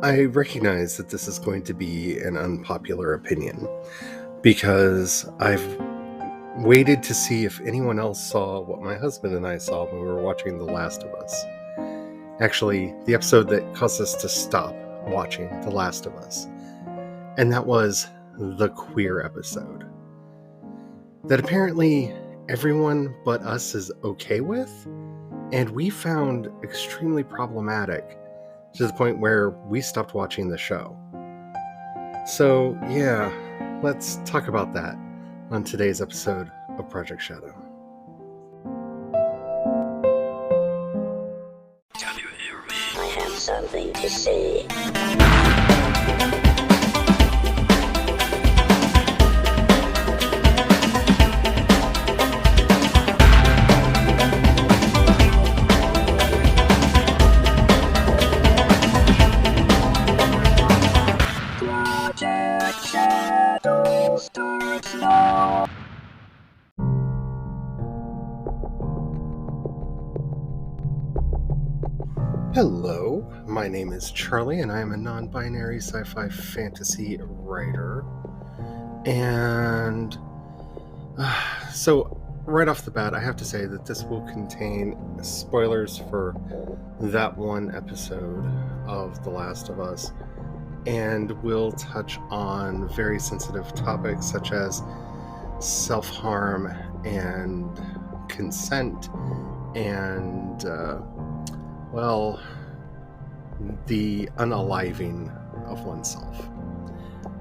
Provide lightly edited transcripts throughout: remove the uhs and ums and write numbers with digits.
I recognize that this is going to be an unpopular opinion because I've waited to see if anyone else saw what my husband and I saw when we were watching The Last of Us. Actually, the episode that caused us to stop watching The Last of Us. And that was the queer episode. That apparently everyone but us is okay with, and we found extremely problematic to the point where we stopped watching the show. So, yeah, let's talk about that on today's episode of Project Shadow. Can you hear me? I have something to say. Project Shadow starts now. Hello, my name is Charlie, and I am a non-binary sci-fi fantasy writer. And so, right off the bat, I have to say that this will contain spoilers for that one episode of The Last of Us, and will touch on very sensitive topics such as self-harm and consent and, the unaliving of oneself.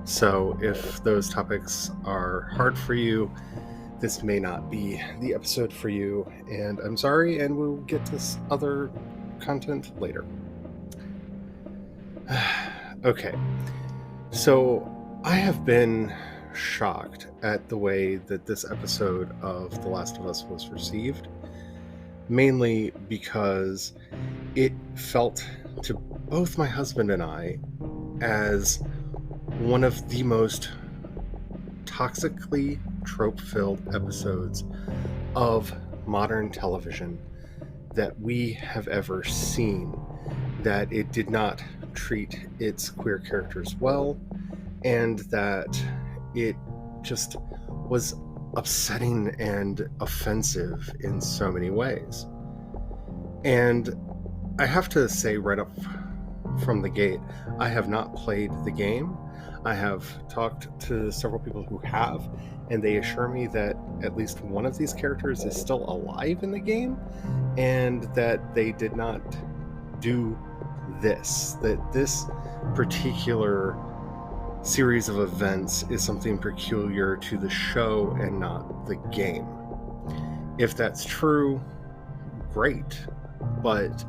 So if those topics are hard for you, this may not be the episode for you, and I'm sorry, and we'll get to other content later. Okay, so I have been shocked at the way that this episode of The Last of Us was received, mainly because it felt to both my husband and I as one of the most toxically trope-filled episodes of modern television that we have ever seen. That it did not treat its queer characters well, and that it just was upsetting and offensive in so many ways. And I have to say right up from the gate, I have not played the game. I have talked to several people who have, and they assure me that at least one of these characters is still alive in the game, and that they did not do this, that this particular series of events is something peculiar to the show and not the game. If that's true, great, but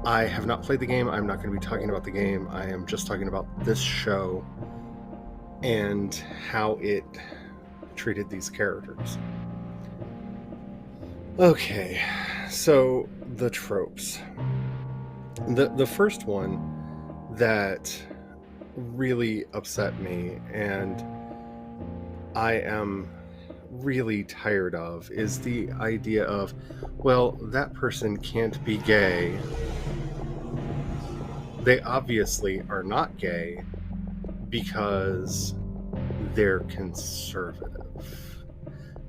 I have not played the game. I'm not going to be talking about the game. I am just talking about this show and how it treated these characters. Okay, so the tropes. The first one that really upset me and I am really tired of is the idea of, well, that person can't be gay. They obviously are not gay because they're conservative.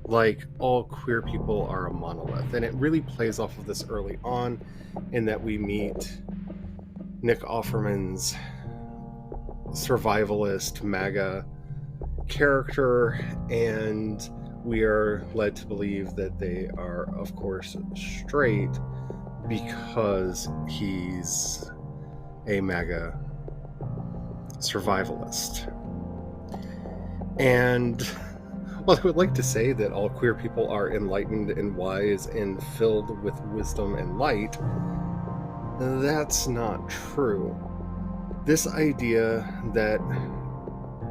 Like, all queer people are a monolith. And it really plays off of this early on in that we meet Nick Offerman's survivalist MAGA character, and we are led to believe that they are, of course, straight because he's a MAGA survivalist. And well, I would like to say that all queer people are enlightened and wise and filled with wisdom and light. That's not true. This idea that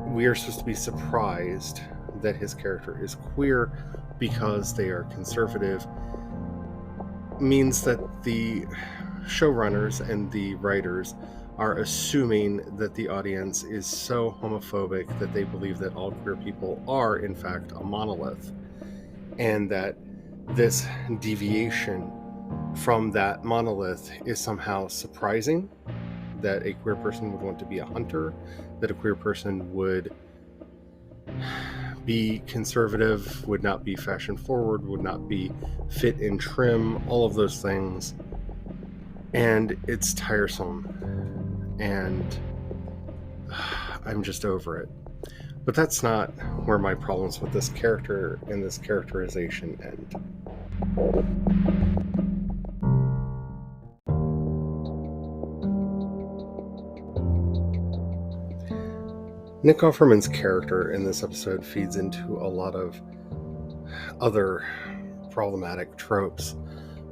we are supposed to be surprised that his character is queer because they are conservative means that the showrunners and the writers are assuming that the audience is so homophobic that they believe that all queer people are, in fact, a monolith, and that this deviation from that monolith is somehow surprising that a queer person would want to be a hunter, that a queer person would be conservative, would not be fashion forward, would not be fit and trim, all of those things. And it's tiresome. And I'm just over it. But that's not where my problems with this character and this characterization end. Nick Offerman's character in this episode feeds into a lot of other problematic tropes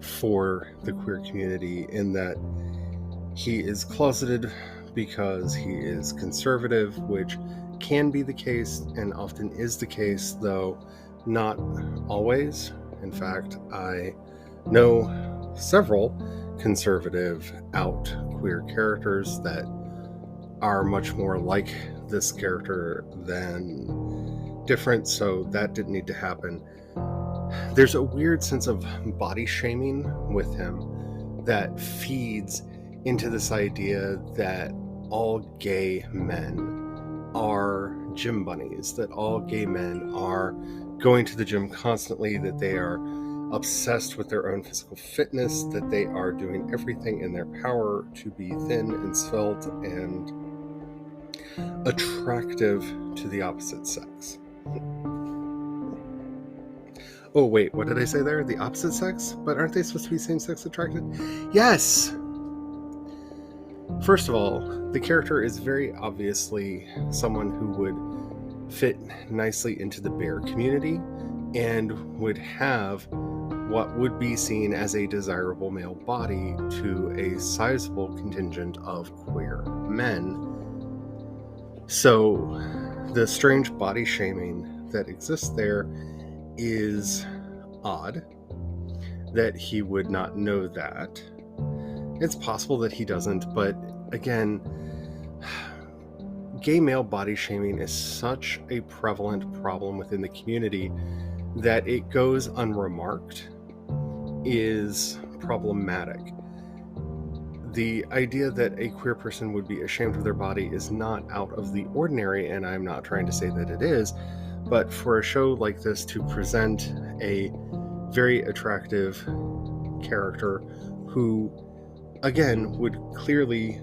for the queer community, in that he is closeted because he is conservative, which can be the case and often is the case, though not always. In fact, I know several conservative out queer characters that are much more like this character than different, so that didn't need to happen. There's a weird sense of body shaming with him that feeds into this idea that all gay men are gym bunnies, that all gay men are going to the gym constantly, that they are obsessed with their own physical fitness, that they are doing everything in their power to be thin and svelte and attractive to the opposite sex. Oh wait, what did I say there? The opposite sex? But aren't they supposed to be same-sex attracted? Yes! First of all, the character is very obviously someone who would fit nicely into the bear community and would have what would be seen as a desirable male body to a sizable contingent of queer men. So the strange body shaming that exists there is odd, that he would not know that. It's possible that he doesn't, but again, gay male body shaming is such a prevalent problem within the community that it goes unremarked is problematic. The idea that a queer person would be ashamed of their body is not out of the ordinary, and I'm not trying to say that it is, but for a show like this to present a very attractive character who, again, would clearly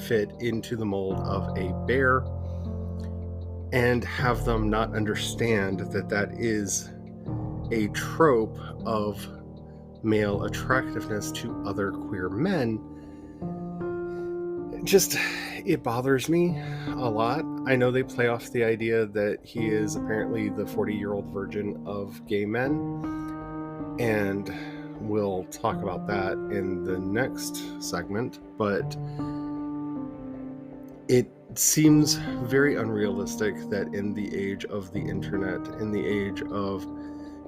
fit into the mold of a bear, and have them not understand that that is a trope of male attractiveness to other queer men, it bothers me a lot. I know they play off the idea that he is apparently the 40-year-old virgin of gay men, and we'll talk about that in the next segment, but it seems very unrealistic that in the age of the internet, in the age of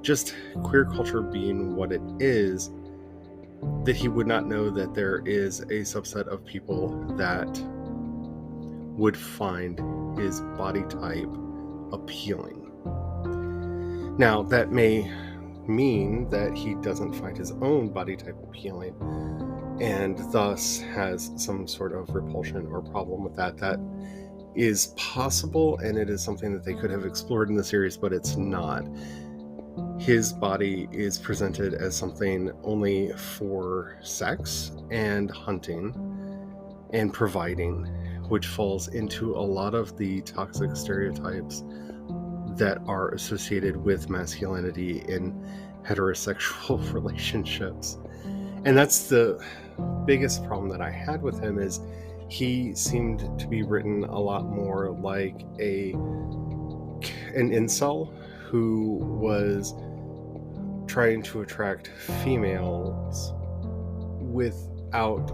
just queer culture being what it is, that he would not know that there is a subset of people that would find his body type appealing. Now, that may mean that he doesn't find his own body type appealing, and thus has some sort of repulsion or problem with that. That is possible, and it is something that they could have explored in the series, but it's not. His body is presented as something only for sex and hunting and providing, which falls into a lot of the toxic stereotypes that are associated with masculinity in heterosexual relationships. And that's the biggest problem that I had with him, is he seemed to be written a lot more like an incel who was trying to attract females without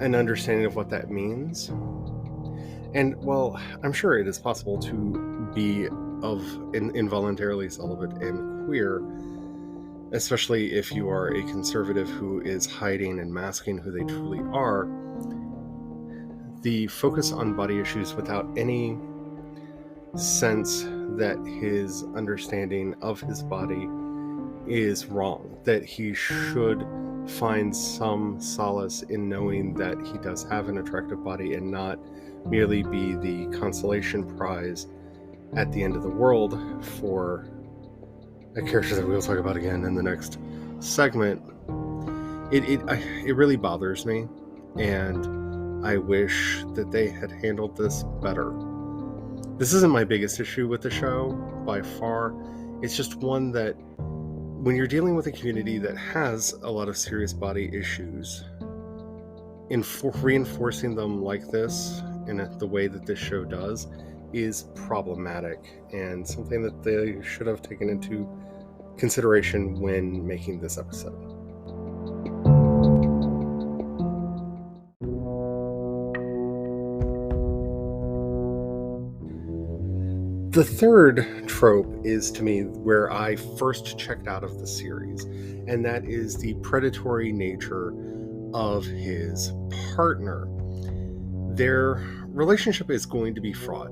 an understanding of what that means. And while I'm sure it is possible to be involuntarily celibate and queer, especially if you are a conservative who is hiding and masking who they truly are, the focus on body issues without any sense that his understanding of his body is wrong, that he should find some solace in knowing that he does have an attractive body and not merely be the consolation prize at the end of the world for a character that we'll talk about again in the next segment. It really bothers me, and I wish that they had handled this better. This isn't my biggest issue with the show by far. It's just one that when you're dealing with a community that has a lot of serious body issues, reinforcing them like this in the way that this show does is problematic, and something that they should have taken into consideration when making this episode. The third trope is, to me, where I first checked out of the series, and that is the predatory nature of his partner. Their relationship is going to be fraught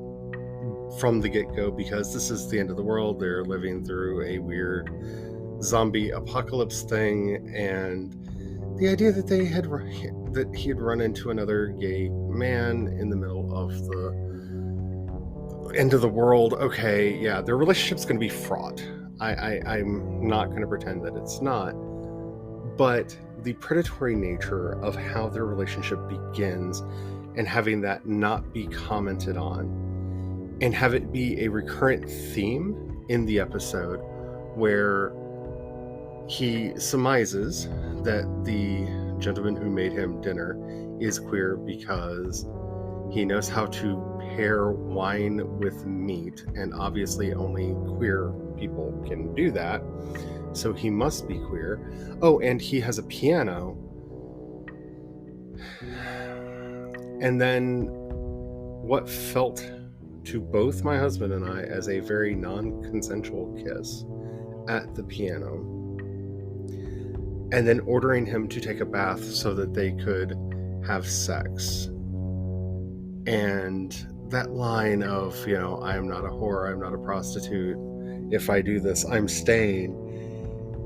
from the get-go because this is the end of the world. They're living through a weird zombie apocalypse thing, and the idea that he had run into another gay man in the middle of the end of the world. Okay, yeah, their relationship's going to be fraught. I'm not going to pretend that it's not. But the predatory nature of how their relationship begins and having that not be commented on and have it be a recurrent theme in the episode where he surmises that the gentleman who made him dinner is queer because he knows how to pair wine with meat, and obviously only queer people can do that, so he must be queer. Oh, and he has a piano. And then what felt to both my husband and I as a very non-consensual kiss at the piano, and then ordering him to take a bath so that they could have sex. And that line of, I am not a whore, I'm not a prostitute. If I do this, I'm staying.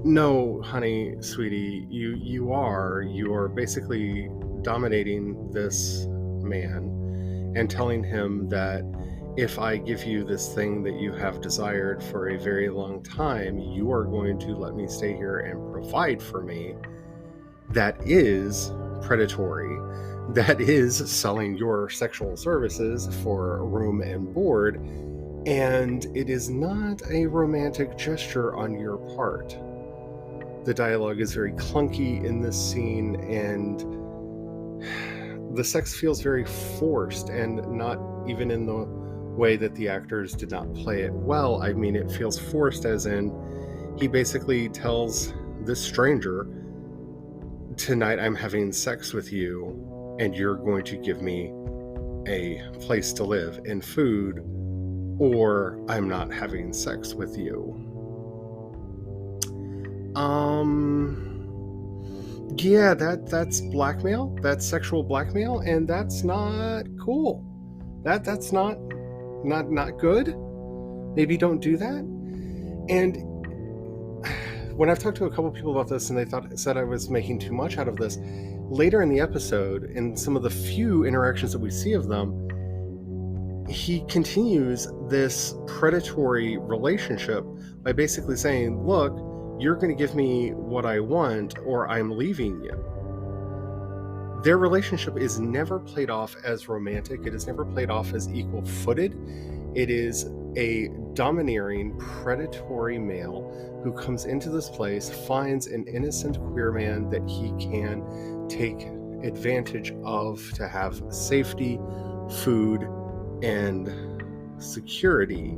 No, honey, sweetie, you are basically dominating this man and telling him that if I give you this thing that you have desired for a very long time, you are going to let me stay here and provide for me. That is predatory. That is selling your sexual services for room and board, and it is not a romantic gesture on your part. The dialogue is very clunky in this scene, and the sex feels very forced, and not even in the way that the actors did not play it well. I mean, it feels forced as in he basically tells this stranger, tonight I'm having sex with you, and you're going to give me a place to live and food, or I'm not having sex with you. Yeah, that's blackmail. That's sexual blackmail, and that's not cool. That's not good. Maybe don't do that. And when I've talked to a couple people about this, and they said I was making too much out of this, later in the episode, in some of the few interactions that we see of them, he continues this predatory relationship by basically saying, look, you're going to give me what I want or I'm leaving you. Their relationship is never played off as romantic. It is never played off as equal-footed. It is a domineering, predatory male who comes into this place, finds an innocent queer man that he can take advantage of to have safety, food, and security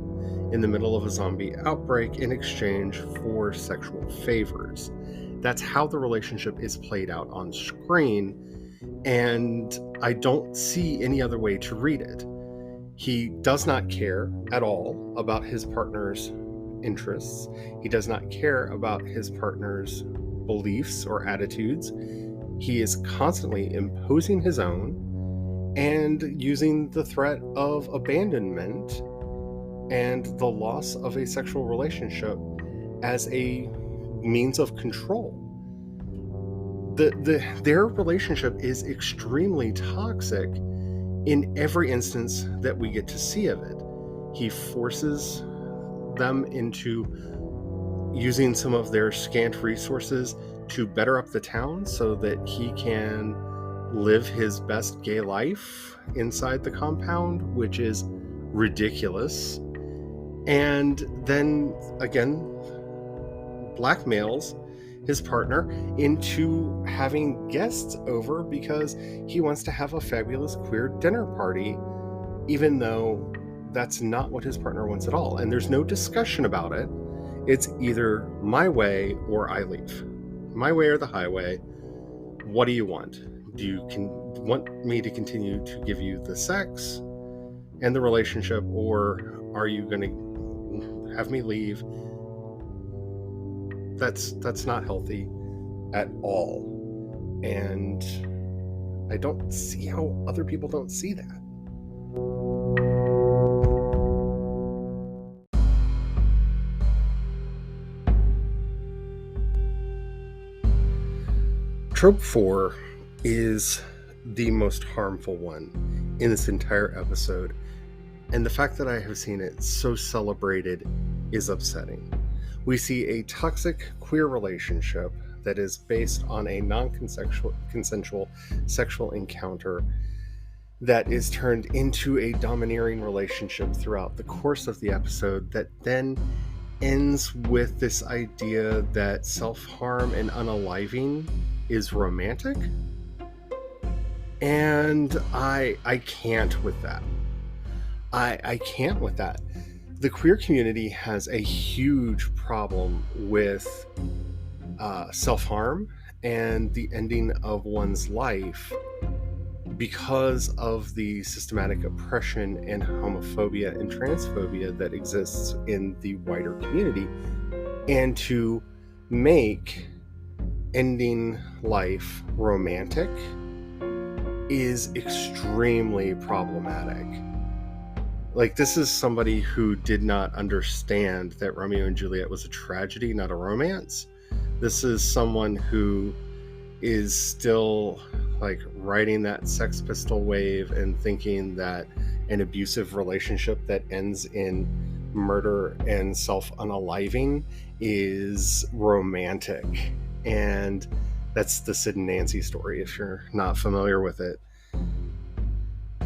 in the middle of a zombie outbreak in exchange for sexual favors. That's how the relationship is played out on screen, and I don't see any other way to read it. He does not care at all about his partner's interests. He does not care about his partner's beliefs or attitudes. He is constantly imposing his own and using the threat of abandonment and the loss of a sexual relationship as a means of control. their relationship is extremely toxic in every instance that we get to see of it. He forces them into using some of their scant resources to better up the town so that he can live his best gay life inside the compound, which is ridiculous. And then again, blackmails his partner into having guests over because he wants to have a fabulous queer dinner party, even though that's not what his partner wants at all. And there's no discussion about it. It's either my way or I leave. My way or the highway. What do you want? Do you want me to continue to give you the sex and the relationship, or are you going to have me leave? That's not healthy at all. And I don't see how other people don't see that. Trope 4 is the most harmful one in this entire episode, and the fact that I have seen it so celebrated is upsetting. We see a toxic queer relationship that is based on a non-consensual sexual encounter that is turned into a domineering relationship throughout the course of the episode that then ends with this idea that self-harm and unaliving is romantic. And I can't with that. I can't with that. The queer community has a huge problem with self-harm and the ending of one's life because of the systematic oppression and homophobia and transphobia that exists in the wider community. And to make ending life romantic is extremely problematic. Like, this is somebody who did not understand that Romeo and Juliet was a tragedy, not a romance. This is someone who is still like riding that Sex Pistol wave and thinking that an abusive relationship that ends in murder and self-unaliving is romantic. And that's the Sid and Nancy story, if you're not familiar with it.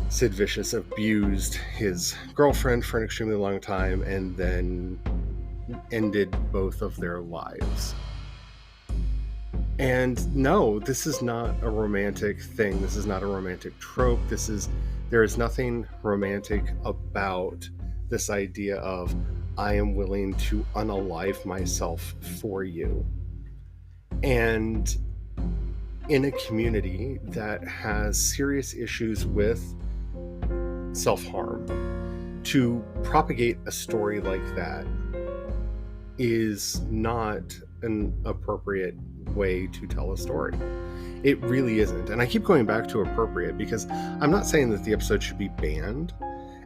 Sid Vicious abused his girlfriend for an extremely long time and then ended both of their lives. And no, this is not a romantic thing. This is not a romantic trope. There is nothing romantic about this idea of I am willing to unalive myself for you. And in a community that has serious issues with self-harm, to propagate a story like that is not an appropriate way to tell a story. It really isn't. And I keep going back to appropriate because I'm not saying that the episode should be banned.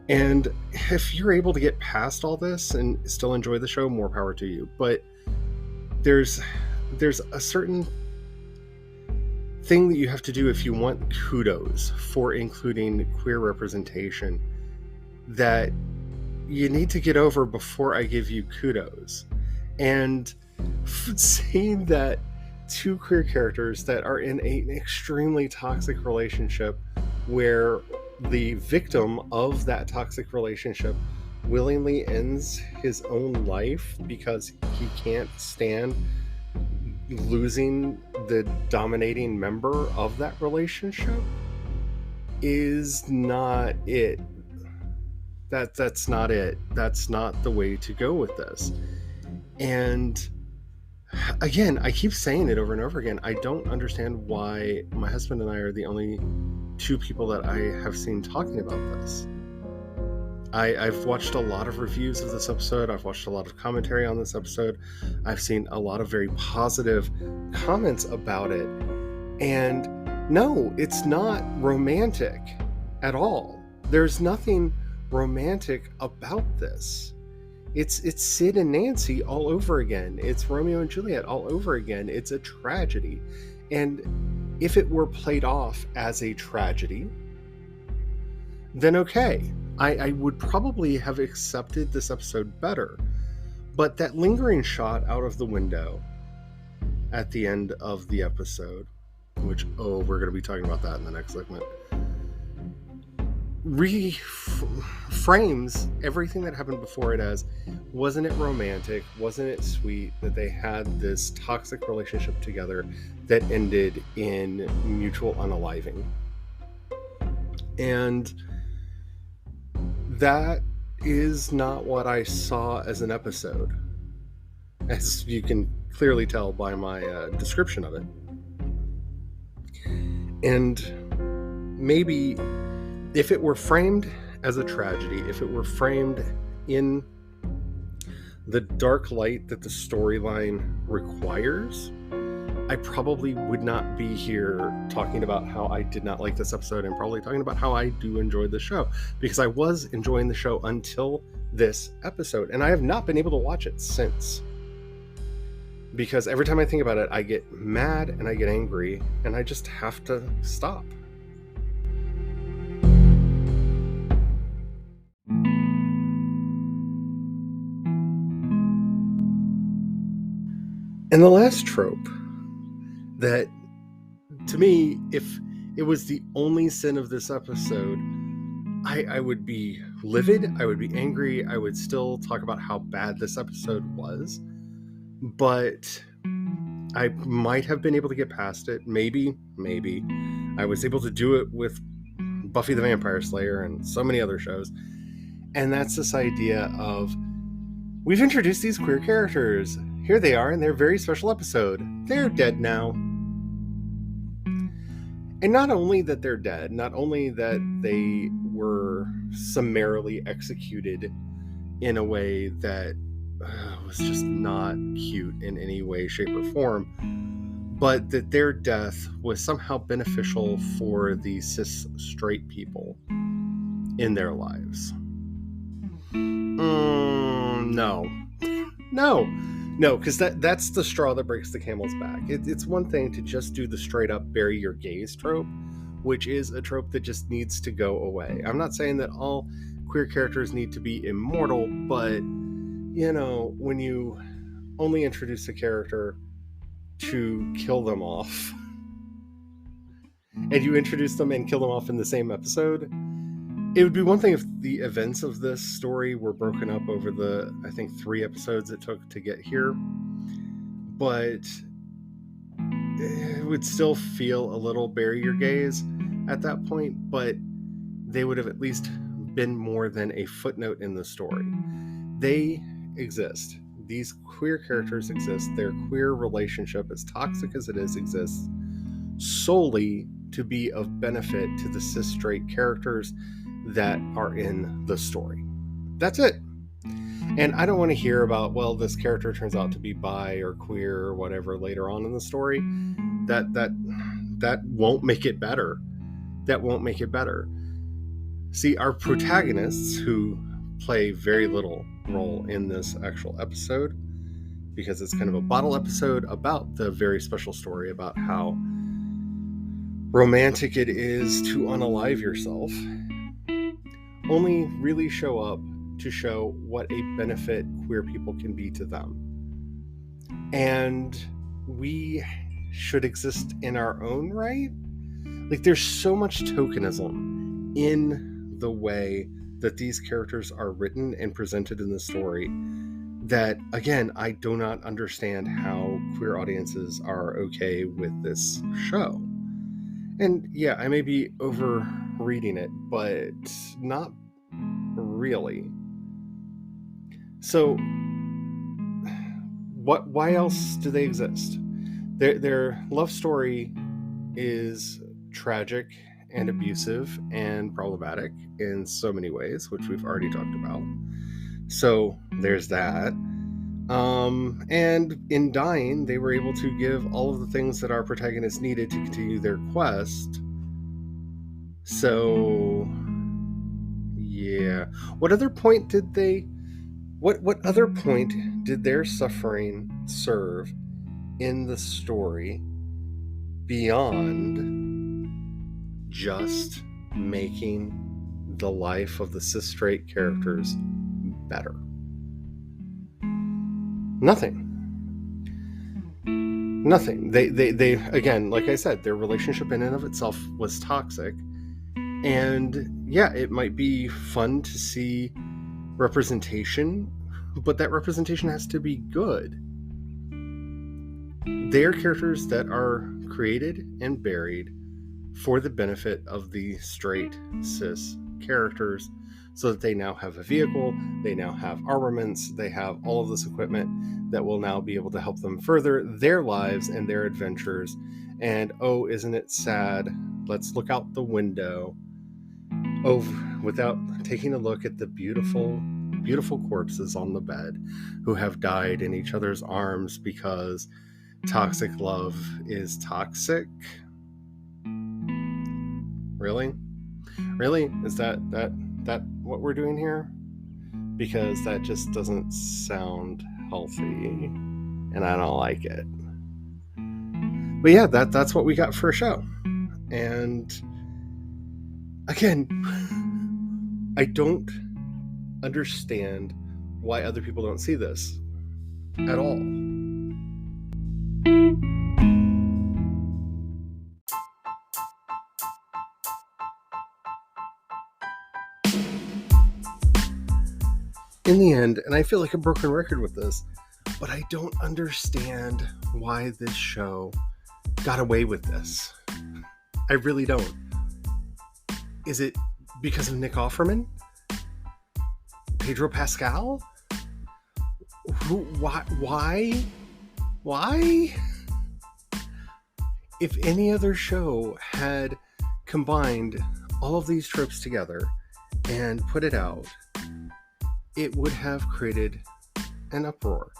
And if you're able to get past all this and still enjoy the show, more power to you. But there's a certain thing that you have to do if you want kudos for including queer representation that you need to get over before I give you kudos. And saying that two queer characters that are in an extremely toxic relationship where the victim of that toxic relationship willingly ends his own life because he can't stand losing the dominating member of that relationship is not it. That's not it. That's not the way to go with this. And again, I keep saying it over and over again. I don't understand why my husband and I are the only two people that I have seen talking about this. I've watched a lot of reviews of this episode. I've watched a lot of commentary on this episode. I've seen a lot of very positive comments about it. And no, it's not romantic at all. There's nothing romantic about this. It's Sid and Nancy all over again. It's Romeo and Juliet all over again. It's a tragedy. And if it were played off as a tragedy, then okay. I would probably have accepted this episode better. But that lingering shot out of the window at the end of the episode, which, we're going to be talking about that in the next segment, reframes everything that happened before it as, wasn't it romantic, wasn't it sweet that they had this toxic relationship together that ended in mutual unaliving? And that is not what I saw as an episode, as you can clearly tell by my description of it. And maybe if it were framed as a tragedy, if it were framed in the dark light that the storyline requires, I probably would not be here talking about how I did not like this episode, and probably talking about how I do enjoy the show, because I was enjoying the show until this episode, and I have not been able to watch it since. Because every time I think about it, I get mad and I get angry, and I just have to stop. And the last trope that, to me, if it was the only sin of this episode, I would be livid, I would be angry, I would still talk about how bad this episode was, but I might have been able to get past it. Maybe. I was able to do it with Buffy the Vampire Slayer and so many other shows. And that's this idea of, we've introduced these queer characters. Here they are in their very special episode. They're dead now. And not only that they're dead, not only that they were summarily executed in a way that was just not cute in any way, shape, or form, but that their death was somehow beneficial for the cis straight people in their lives. No, because that's the straw that breaks the camel's back. It's one thing to just do the straight up bury your gays trope, which is a trope that just needs to go away. I'm not saying that all queer characters need to be immortal, but when you only introduce a character to kill them off, and you introduce them and kill them off in the same episode, it would be one thing if the events of this story were broken up over the, I think, 3 episodes it took to get here, but it would still feel a little bury your gays at that point, but they would have at least been more than a footnote in the story. They exist. These queer characters exist. Their queer relationship, as toxic as it is, exists solely to be of benefit to the cis straight characters that are in the story. That's it. And I don't want to hear about, well, this character turns out to be bi or queer or whatever later on in the story. That won't make it better. That won't make it better. See, our protagonists, who play very little role in this actual episode, because it's kind of a bottle episode about the very special story about how romantic it is to unalive yourself, only really show up to show what a benefit queer people can be to them. And we should exist in our own right. Like, there's so much tokenism in the way that these characters are written and presented in the story that, again, I do not understand how queer audiences are okay with this show. And yeah, I may be overreading it, but not really. So why else do they exist? Their love story is tragic and abusive and problematic in so many ways, which we've already talked about. So there's that. And in dying, they were able to give all of the things that our protagonists needed to continue their quest. So yeah. What other point did they What other point did their suffering serve in the story beyond just making the life of the cis straight characters better? Nothing. They again, like I said, their relationship in and of itself was toxic. And yeah, it might be fun to see representation, but that representation has to be good. They are characters that are created and buried for the benefit of the straight cis characters, so that they now have a vehicle, they now have armaments, they have all of this equipment that will now be able to help them further their lives and their adventures. And oh, isn't it sad? Let's look out the window without taking a look at the beautiful corpses on the bed who have died in each other's arms because toxic love is toxic. Really? Is that what we're doing here? Because that just doesn't sound healthy, and I don't like it. But yeah, that's what we got for a show. And again, I don't understand why other people don't see this at all. In the end, and I feel like a broken record with this, but I don't understand why this show got away with this. I really don't. Is it because of Nick Offerman? Pedro Pascal? Why? If any other show had combined all of these tropes together and put it out, it would have created an uproar.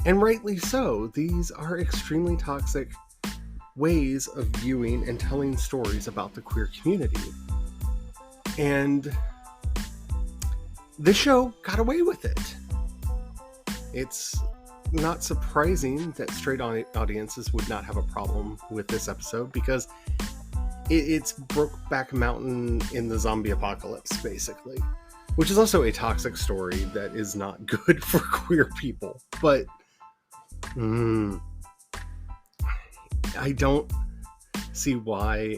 And rightly so. These are extremely toxic ways of viewing and telling stories about the queer community. And this show got away with it. It's not surprising that straight audiences would not have a problem with this episode, because it's Brokeback Mountain in the zombie apocalypse, basically. Which is also a toxic story that is not good for queer people. But I don't see why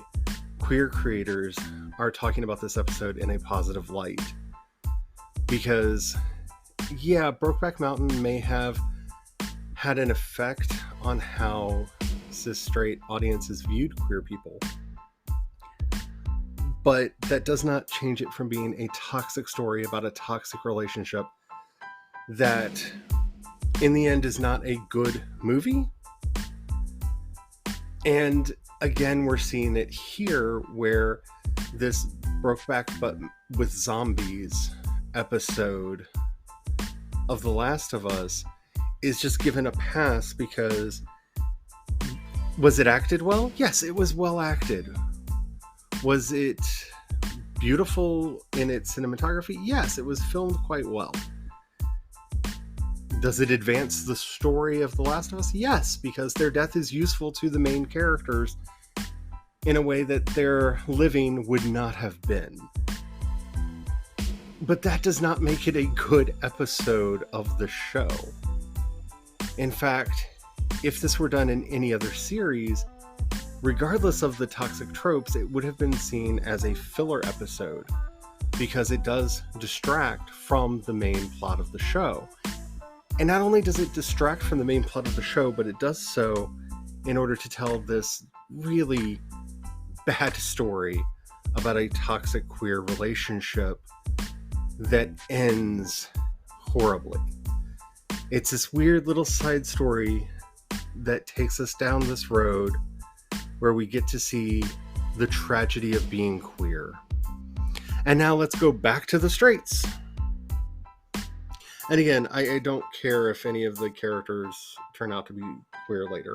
queer creators are talking about this episode in a positive light. Because, yeah, Brokeback Mountain may have had an effect on how cis straight audiences viewed queer people. But that does not change it from being a toxic story about a toxic relationship that, in the end, is not a good movie. And again, we're seeing it here, where this Brokeback but with zombies episode of The Last of Us is just given a pass because, was it acted well? Yes, it was well acted. Was it beautiful in its cinematography? Yes, it was filmed quite well. Does it advance the story of The Last of Us? Yes, because their death is useful to the main characters in a way that their living would not have been. But that does not make it a good episode of the show. In fact, if this were done in any other series, regardless of the toxic tropes, it would have been seen as a filler episode, because it does distract from the main plot of the show. And not only does it distract from the main plot of the show, but it does so in order to tell this really bad story about a toxic queer relationship that ends horribly. It's this weird little side story that takes us down this road where we get to see the tragedy of being queer. And now let's go back to the straights. And again, I don't care if any of the characters turn out to be queer later.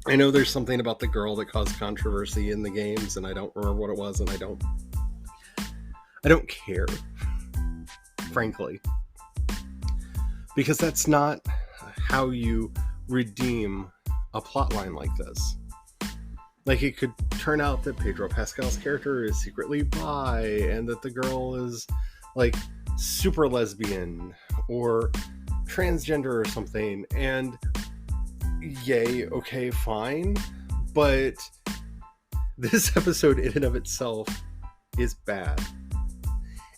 I know there's something about the girl that caused controversy in the games, and I don't remember what it was, and I don't care. frankly. Because that's not how you redeem a plotline like this. Like, it could turn out that Pedro Pascal's character is secretly bi, and that the girl is, like, super lesbian, or transgender or something, and yay, okay, fine. But this episode in and of itself is bad.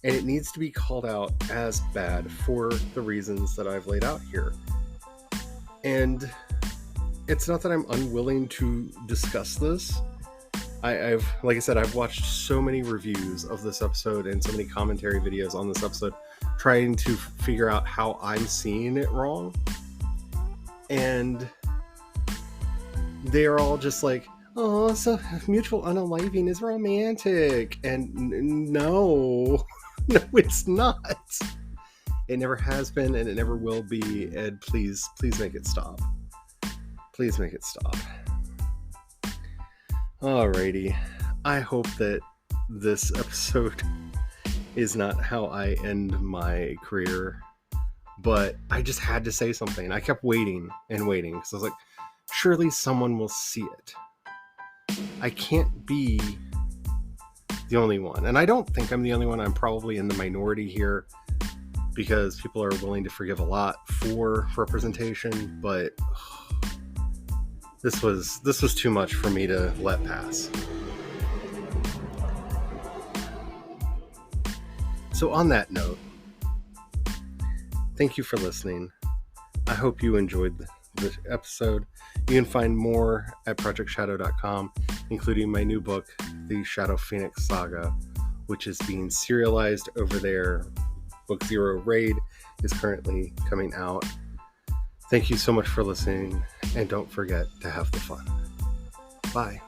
And it needs to be called out as bad for the reasons that I've laid out here. And it's not that I'm unwilling to discuss this. I've watched so many reviews of this episode and so many commentary videos on this episode trying to figure out how I'm seeing it wrong. And they're all just like, oh, so mutual unaliving is romantic. And no, it's not. It never has been, and it never will be. Ed, please make it stop. Please make it stop. Alrighty. I hope that this episode is not how I end my career, but I just had to say something. I kept waiting and waiting, because I was like, surely someone will see it. I can't be the only one. And I don't think I'm the only one. I'm probably in the minority here, because people are willing to forgive a lot for representation, but this was too much for me to let pass. So on that note, thank you for listening. I hope you enjoyed the episode. You can find more at projectshadow.com, including my new book, The Shadow Phoenix Saga, which is being serialized over there. Book Zero Raid is currently coming out. Thank you so much for listening, and don't forget to have the fun. Bye.